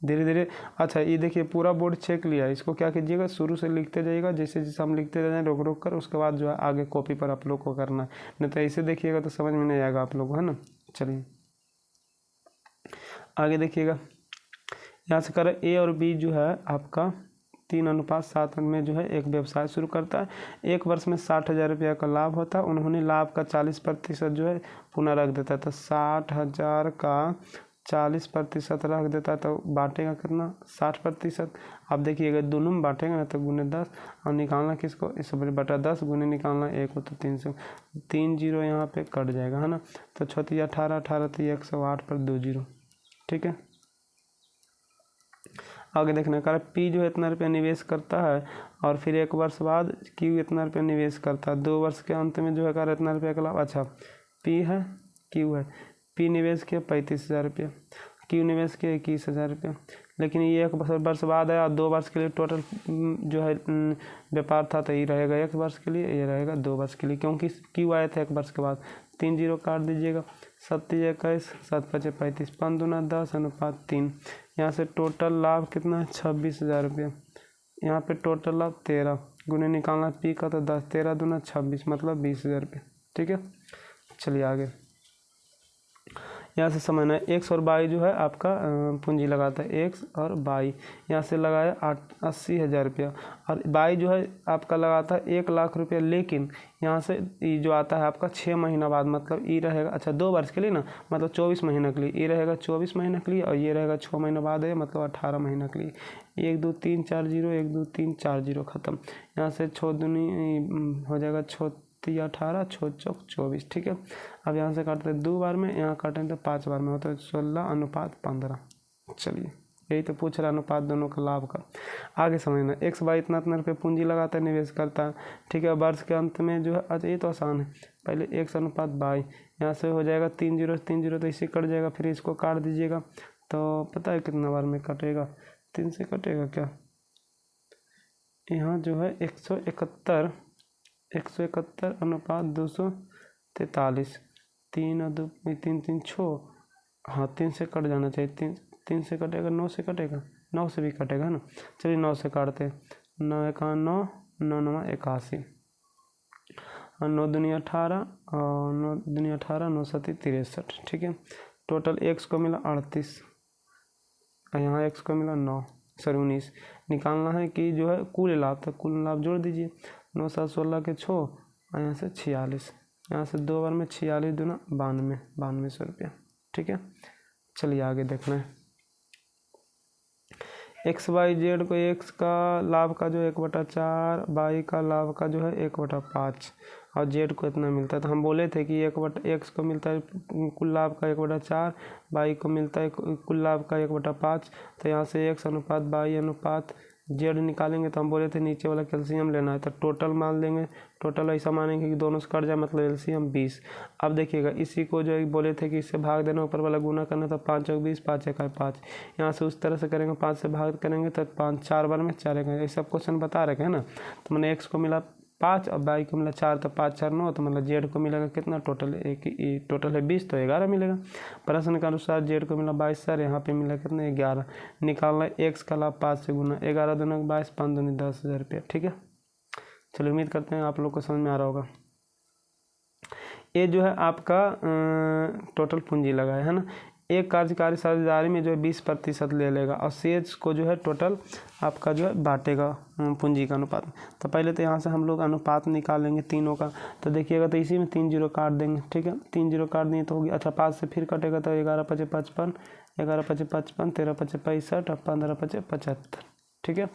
धीरे धीरे। अच्छा ये देखिए पूरा बोर्ड चेक लिया, इसको क्या कीजिएगा, शुरू से लिखते जाइएगा, जैसे जैसे हम लिखते जाएँ रोक रोक कर, उसके बाद जो है आगे कॉपी पर आप लोग को करना है, नहीं तो ऐसे देखिएगा तो समझ में नहीं आएगा आप लोग को, है ना। चलिए आगे देखिएगा, यहाँ से करें ए और बी जो है आपका 3:7 में जो है एक व्यवसाय शुरू करता है। एक वर्ष में 60,000 रुपया का लाभ होता है। उन्होंने लाभ का 40% जो है पुनः रख देता है, तो 60,000 का 40% रख देता है, तो बांटेगा कितना, 60%। आप देखिएगा दोनों में बांटेगा ना तो गुने 10 और निकालना किसको, इस बटा 10 गुने निकालना 1 हो तो 300, 3 0 यहाँ पे कट जाएगा, है ना। तो 6 18 18 तो 108 पर 2 0। ठीक है, आगे देखने का पी जो है इतना रुपया निवेश करता है और फिर 1 वर्ष बाद क्यू इतना रुपया निवेश करता है। 2 वर्ष के अंत में जो है कर इतना रुपया का लाभ। अच्छा पी है क्यू है, पी निवेश किया 35,000 रुपया, क्यू निवेश किया 21,000 रुपया, लेकिन ये 1 वर्ष बाद है और 2 वर्ष के लिए टोटल जो है व्यापार था, तो ये रहेगा 1 वर्ष के लिए, ये रहेगा 2 वर्ष के लिए, क्योंकि क्यू आया था 1 वर्ष के बाद। 3 0 काट दीजिएगा, 7 21 7 5 35 5 दूना 10 अनुपात 3। यहाँ से टोटल लाभ कितना है 26,000 रुपया, यहाँ पे टोटल लाभ 13 गुने निकालना पी का तो 10, 13 दूना 26 मतलब 20,000 रुपये। ठीक है, चलिए आगे यहाँ से समझना है एक्स और वाई जो है आपका पूंजी लगाता है, एक्स और वाई यहाँ से लगाया 80,000 रुपया और वाई जो है आपका लगाता है 1 लाख रुपया, लेकिन यहाँ से ये जो आता है आपका 6 महीना बाद, मतलब ये रहेगा अच्छा 2 वर्ष के लिए ना, मतलब 24 महीना के लिए, ये रहेगा 24 महीना के लिए और ये रहेगा 6 महीना बाद है, मतलब 18 महीना के लिए। 1 2 3 4 0 1 2 3 4 0 ख़त्म। यहाँ से 6 दूनी हो जाएगा 6 3 18 6 चौक 24। ठीक है, अब यहाँ से काटते हैं 2 बार में, यहाँ काटें तो 5 बार में, होता है 16:15। चलिए यही तो पूछ रहा अनुपात दोनों का लाभ का। आगे समझना, एक्स वाई इतना रुपये पूंजी लगाता है, निवेश करता है। ठीक है, वर्ष के अंत में जो है, अच्छा ये तो आसान है, पहले एक्स अनुपात वाई, यहाँ से हो जाएगा 3 0 3 0 तो इसे कट जाएगा, फिर इसको काट दीजिएगा, तो पता है कितना बार में कटेगा, 3 से कटेगा क्या, यहाँ जो है 171 अनुपात 243, 3 और 2 3 3 6, हाँ 3 से कट जाना चाहिए, 3 से कटेगा, 9 से कटेगा, 9 से भी कटेगा ना। चलिए 9 से काटते हैं, 9 एका 9, 9 9 81, और 9 दूनी 18, और 9 दूनी 18, 9 7 63, ठीक है। टोटल एक्स को मिला 38, और यहाँ एक्स को मिला 19। निकालना है कि जो है कुल लाभ, तो कुल लाभ जोड़ दीजिए, 9 7 16 के 6, और यहाँ से 46, यहाँ से 2 बार में 46 दूना 9200 रुपया, ठीक है। चलिए आगे देखना है। एक्स वाई जेड को एक्स का लाभ का जो 1/4, वाई का लाभ का जो है 1/5, और जेड को इतना मिलता है। तो हम बोले थे कि एक्स को मिलता है कुल लाभ का 1/4, वाई को मिलता है कुल लाभ का 1/5। तो यहाँ से एक्स अनुपात वाई अनुपात जेड निकालेंगे, तो हम बोले थे नीचे वाला कैल्शियम लेना है, तो टोटल मान लेंगे। टोटल ऐसा मानेंगे कि दोनों से कट जाए, मतलब एलसीएम 20। अब देखिएगा इसी को जो बोले थे कि इससे भाग देना, ऊपर वाला गुना करना, तो 5 और 20, 5 1 5। यहाँ से उस तरह से करेंगे, 5 से भाग करेंगे तो 5 4 बार में 4 ये सब क्वेश्चन बता रखे हैं ना। तो मैंने एक्स को मिला 5 और वाई को मिला 4, तो 5 4 9, तो मतलब जेड को मिलेगा कितना, टोटल टोटल है 20, तो 11 मिलेगा। प्रश्न के अनुसार जेड को मिला 22 सर, यहाँ पे मिला कितना 11। निकालना है एक्स का लाभ 5 से गुना, 11 दूना 22, 5 दूनी 10,000 रुपया, ठीक है। चलो उम्मीद करते हैं आप लोग को समझ में आ रहा होगा। ये जो है आपका टोटल पूंजी लगा है ना। एक कार्यकारी साझेदारी में जो है 20% ले लेगा, और शेष को जो है टोटल आपका जो है बांटेगा पूंजी का अनुपात। तो पहले तो यहाँ से हम लोग अनुपात निकालेंगे तीनों का। तो देखिएगा, तो इसी में 3 0 काट देंगे, ठीक है। 3 0 काट दिए तो होगी, अच्छा 5 से फिर कटेगा, तो 11 5 55, 11 5 55, 13 5 65, और 15 5 75, ठीक है।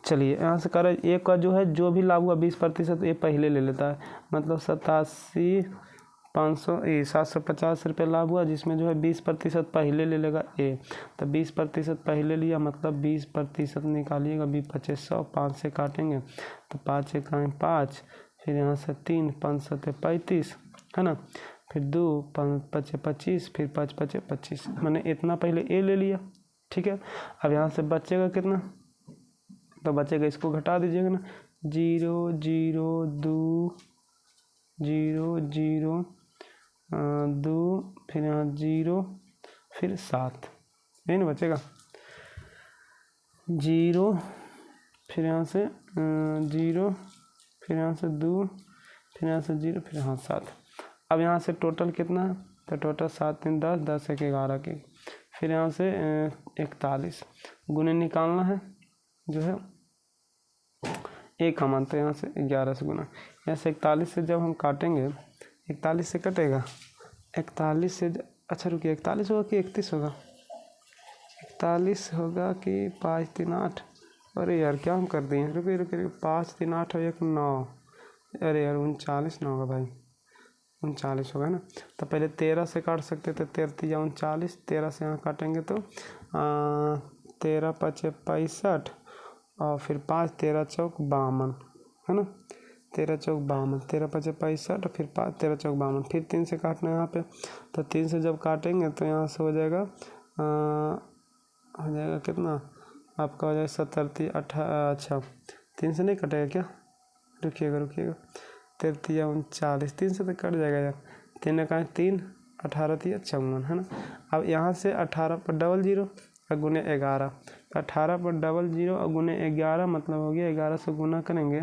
चलिए यहाँ से करें, एक का जो है जो भी लाभ हुआ 20% ये पहले ले लेता है, मतलब 750 रुपये लाभ हुआ, जिसमें जो है 20% पहले ले लेगा ए। तो 20% पहले लिया, मतलब 20% निकालिएगा, 20 25 100, 5 से काटेंगे तो 5 1 5, फिर यहाँ से 3 5 7 35, है ना, फिर 2 5 5 25, फिर 5 5 25, मैंने इतना पहले ए ले लिया, ठीक है। अब यहाँ से बचेगा कितना, तो बचेगा, इसको घटा दीजिएगा ना, 0 0 2 0 0 2, फिर यहाँ 0, फिर 7, यही ना बचेगा, 0, फिर यहाँ से 0, फिर यहाँ से 2, फिर यहाँ से 0, फिर यहाँ 7। अब यहाँ से टोटल कितना है, तो टोटल 7 3 10, 10 1 11 के, फिर यहाँ से 41 गुने निकालना है, जो है एक का मान, तो यहाँ से 11 से गुना, यहाँ से 41 से जब हम काटेंगे, 41 से कटेगा, 41 से, अच्छा रुकिए, 41 होगा कि 31 होगा, 41 होगा कि 5 3 8, अरे यार क्या हम कर दिए, रुकिए रुकिए, 5 3 8 और 1 9, अरे यार 39 ना होगा भाई, 39 होगा ना। तो पहले 13 से काट सकते थे, 13 3 39, 13 से यहाँ काटेंगे तो 13 5 65, और फिर 5 13 चौक 52, है ना, 13 चौक 52, 13 5 65, फिर 5 13 चौक 52, फिर 3 से काटना है यहाँ पे। तो 3 से जब काटेंगे तो यहाँ से हो जाएगा कितना आपका, हो जाएगा 70 30 18, अच्छा 3 से नहीं कटेगा क्या, रुकिएगा 13 39, 3 से तो कट जाएगा यार, 3 का 3, 18 3 54, है ना। अब यहाँ से 18 पर डबल 0 और गुने 11, 18 पर डबल 0 और गुने 11, मतलब हो गया 11 से गुना करेंगे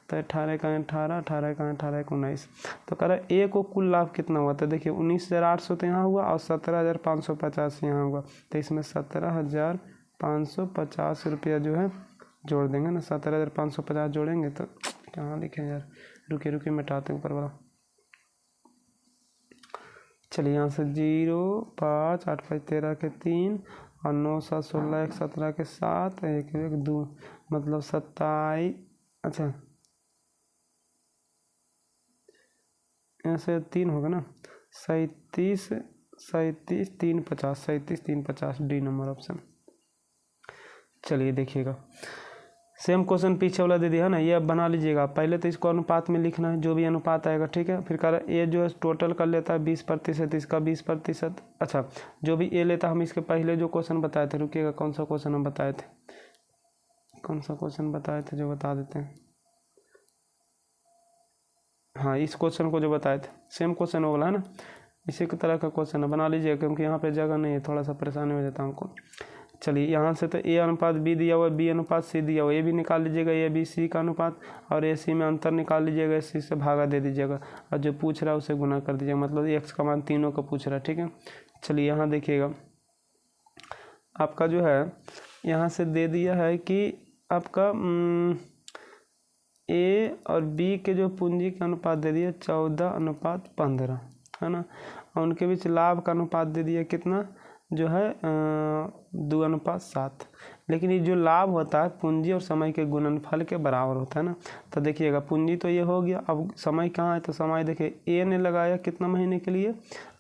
तो 18 का 18, 18 का 18 19। तो कह रहा है ए को कुल लाभ कितना हुआ, तो देखिए 19,800 तो यहाँ हुआ, और 17,550 यहाँ हुआ, तो इसमें 17,550 रुपया जो है जोड़ देंगे ना, 17,550 जोड़ेंगे तो कहाँ लिखे यार, रुकिए मिटाते हैं ऊपर वाला। चलिए यहाँ से 0 5 8 5 13 के 3, और 9 7 16 1 17 के 7, 1 1 2, मतलब 27, अच्छा यहाँ से 3 होगा ना, 37 37 3 50, 37 3 50, डी नंबर ऑप्शन। चलिए देखिएगा, सेम क्वेश्चन पीछे वाला दे दिया है ना, ये अब बना लीजिएगा। पहले तो इसको अनुपात में लिखना है, जो भी अनुपात आएगा, ठीक है। फिर कह ये जो है टोटल कर लेता है 20%, इसका 20%, अच्छा जो भी ए लेता, हम इसके पहले जो क्वेश्चन बताए थे, रुकिएगा कौन सा क्वेश्चन हम बताए थे, कौन सा क्वेश्चन बताए थे जो बता देते हैं। हाँ, इस क्वेश्चन को जो बताए थे सेम क्वेश्चन वो वाला है ना, इसी की तरह का क्वेश्चन है, बना लीजिए क्योंकि यहाँ पे जगह नहीं है, थोड़ा सा परेशानी हो जाता है हमको। चलिए यहाँ से तो ए अनुपात बी दिया हुआ है, बी अनुपात सी दिया हुआ है, ए भी निकाल लीजिएगा, ए बी सी का अनुपात, और ए सी में अंतर निकाल लीजिएगा, सी से भागा दे दीजिएगा, और जो पूछ रहा है उसे गुना कर दीजिएगा, मतलब एक्स का मान तीनों का पूछ रहा है। ठीक है, चलिए यहाँ देखिएगा आपका जो है यहाँ से दे दिया है कि आपका ए और बी के जो पूंजी का अनुपात दे दिया 14:15 है ना, और उनके बीच लाभ का अनुपात दे दिया कितना जो है 2:7। लेकिन ये जो लाभ होता है पूंजी और समय के गुणनफल के बराबर होता है ना। तो देखिएगा पूंजी तो ये हो गया, अब समय कहाँ है, तो समय देखिए ए ने लगाया कितना महीने के लिए,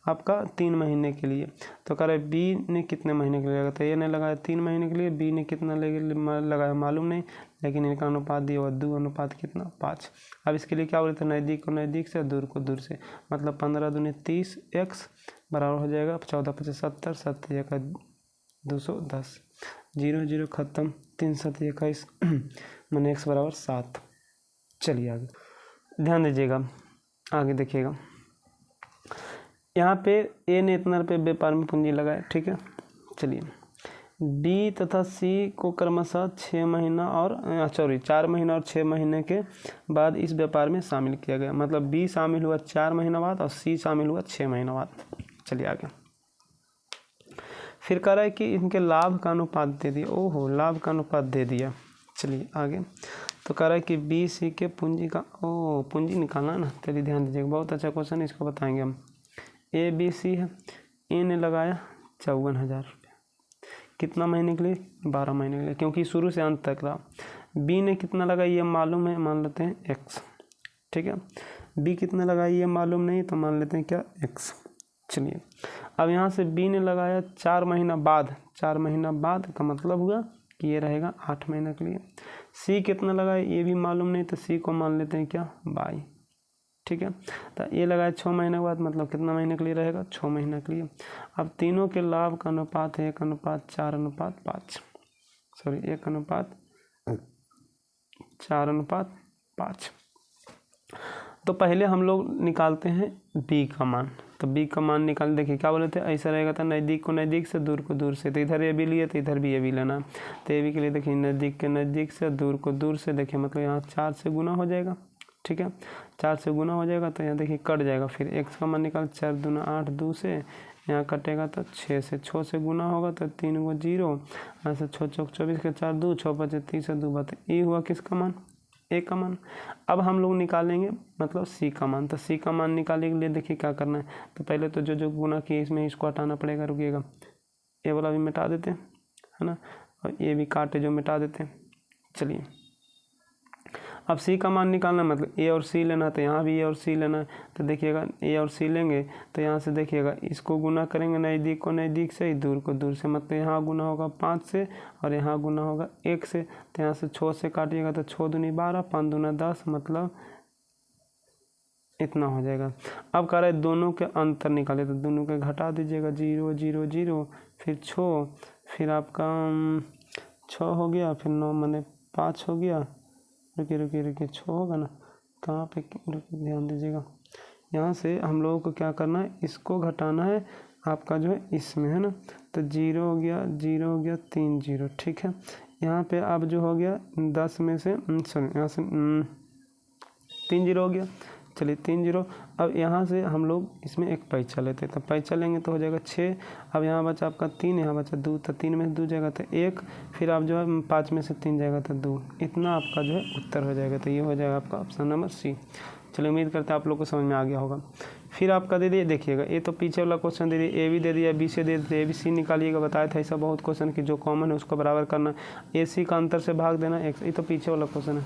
आपका 3 महीने के लिए, तो कह रहे बी ने कितने महीने के लिए लगाया, तो ए ने लगाया 3 महीने के लिए, बी ने कितना लगाया मालूम नहीं, लेकिन इनका अनुपात दिया हुआ 2 कितना 5। अब इसके लिए क्या बोले थे, नज़दीक को नज़दीक से, दूर को दूर से, मतलब 15 दूनी 30 एक्स बराबर हो जाएगा 14×5 70, 7×1 210, 0 0 खत्म, 3 7 21 मैंने एक्स बराबर 7। चलिए आगे ध्यान दीजिएगा, आगे देखिएगा यहाँ पे ए ने इतना रुपये व्यापार में पूंजी लगाया। ठीक है, चलिए बी तथा सी को क्रमशः 4 महीना और 6 महीने के बाद इस व्यापार में शामिल किया गया, मतलब बी शामिल हुआ 4 महीना बाद और सी शामिल हुआ 6 महीना बाद। चलिए आगे फिर कह रहा है कि इनके लाभ का अनुपात दे दिया, ओहो लाभ का अनुपात दे दिया। चलिए आगे तो कह रहा है कि बी सी के पूंजी का पूंजी निकालना है ना। चलिए ध्यान दीजिएगा, बहुत अच्छा क्वेश्चन है, इसको बताएंगे हम। ए बी सी है, ए ने लगाया 54,000 रुपये, कितना महीने के लिए 12 महीने के लिए, क्योंकि शुरू से अंत तक रहा। बी ने कितना लगाया ये मालूम है, मान लेते हैं एक्स। ठीक है, बी कितना लगाया ये मालूम नहीं, तो मान लेते हैं क्या एक्स। चलिए अब यहाँ से बी ने लगाया 4 महीना बाद, 4 महीना बाद का मतलब हुआ कि ये रहेगा 8 महीने के लिए। सी कितना लगाया ये भी मालूम नहीं, तो सी को मान लेते हैं क्या 22। ठीक है, तो ये लगाया 6 महीने के बाद, मतलब कितना महीने के लिए रहेगा 6 महीने के लिए। अब तीनों के लाभ का अनुपात है 1:4:5, सॉरी 1:4:5। तो पहले हम लोग निकालते हैं बी का मान, तो बी का मान निकाल, देखिए क्या बोले थे, ऐसा रहेगा था नज़दीक को नज़दीक से, दूर को दूर से, तो इधर ये भी लिए तो इधर भी ये भी लेना। तो ये भी के लिए देखिए नज़दीक के नज़दीक से, दूर को दूर से, देखिए मतलब यहाँ 4 से गुना हो जाएगा। ठीक है, 4 से गुना हो जाएगा तो यहाँ देखिए कट जाएगा, फिर एक्स का मान निकाल 4 दूना 8, 2 से यहाँ कटेगा तो 6 से, 6 से गुना होगा तो 3 को 0, ऐसे 6 चौक 24 के 4 2, 6 5 30 2 बात, ये हुआ किसका मान ए का मान। अब हम लोग निकालेंगे मतलब सी का मान, तो सी का मान निकालने के लिए देखिए क्या करना है, तो पहले तो जो गुना किए इसमें इसको हटाना पड़ेगा, रुकिएगा ए वाला भी मिटा देते हैं है ना, और ये भी काटे जो मिटा देते हैं। चलिए अब सी का मान निकालना मतलब ए और सी लेना, तो यहाँ भी ए और सी लेना है, तो देखिएगा ए और सी लेंगे तो यहाँ से देखिएगा इसको गुना करेंगे नज़दीक को नज़दीक से, दूर को दूर से, मतलब यहाँ गुना होगा 5 से और यहाँ गुना होगा 1 से, तो यहाँ से 6 से काटिएगा तो 6 दूनी 12, 5 दूना 10, मतलब इतना हो जाएगा। अब कह रहे दोनों के अंतर निकाले, तो दोनों के घटा दीजिएगा 0 0 0, फिर 6, फिर आपका 6 हो गया, फिर 9 माने 5 हो गया, रुकिए 6 होगा ना, कहाँ पे ध्यान दीजिएगा, यहाँ से हम लोगों को क्या करना है, इसको घटाना है आपका जो है इसमें है ना, तो 0 हो गया 3 0। ठीक है, यहाँ पे अब जो हो गया 10 में से सॉरी यहाँ से 3 0 हो गया। चलिए 3 0, अब यहाँ से हम लोग इसमें एक पैसा लेते हैं, तो पैसा लेंगे तो हो जाएगा 6। अब यहाँ बचा आपका 3, यहाँ बचा 2, तो 3 में से 2 जाएगा तो 1, फिर आप जो है 5 में से 3 जाएगा तो 2, इतना आपका जो है उत्तर हो जाएगा। तो ये हो जाएगा आपका ऑप्शन नंबर सी। चलिए उम्मीद करते हैं आप लोग को समझ में आ गया होगा। फिर आपका दे दिए, देखिएगा ये तो पीछे वाला क्वेश्चन दे दिए, ए भी दे दिया, बी से दे दिया, ए बी सी निकालिएगा, बताया था ऐसा बहुत क्वेश्चन कि जो कॉमन है उसको बराबर करना, ए सी का अंतर से भाग देना, ये तो पीछे वाला क्वेश्चन है।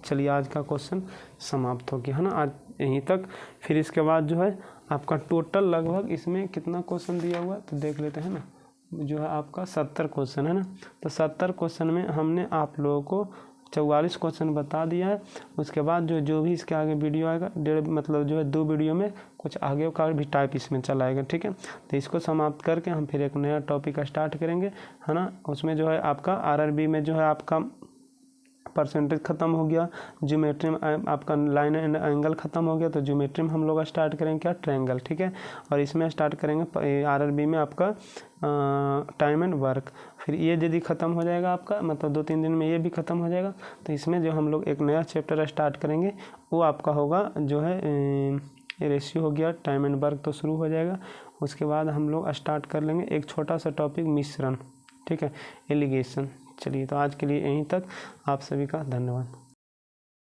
चलिए आज का क्वेश्चन समाप्त हो गया है ना, आज यहीं तक। फिर इसके बाद जो है आपका टोटल लगभग इसमें कितना क्वेश्चन दिया हुआ है तो देख लेते हैं ना, जो है आपका 70 क्वेश्चन है ना। तो 70 क्वेश्चन में हमने आप लोगों को 44 क्वेश्चन बता दिया है। उसके बाद जो भी इसके आगे वीडियो आएगा, मतलब जो है 2 वीडियो में कुछ आगे का भी टाइप इसमें चलाएगा, ठीक है। तो इसको समाप्त करके हम फिर एक नया टॉपिक स्टार्ट करेंगे, है ना। उसमें जो है आपका RRB में जो है आपका परसेंटेज ख़त्म हो गया, ज्योमेट्री में आपका लाइन एंड एंगल ख़त्म हो गया, तो ज्योमेट्री में हम लोग स्टार्ट करेंगे क्या, ट्रायंगल, ठीक है। और इसमें स्टार्ट करेंगे RRB में आपका टाइम एंड वर्क। फिर ये यदि ख़त्म हो जाएगा आपका, मतलब 2-3 दिन में ये भी ख़त्म हो जाएगा, तो इसमें जो हम लोग एक नया चैप्टर स्टार्ट करेंगे वो आपका होगा जो है रेशियो हो गया, टाइम एंड वर्क तो शुरू हो जाएगा। उसके बाद हम लोग स्टार्ट कर लेंगे एक छोटा सा टॉपिक मिश्रण, ठीक है, एलिगेशन। चलिए तो आज के लिए यहीं तक, आप सभी का धन्यवाद।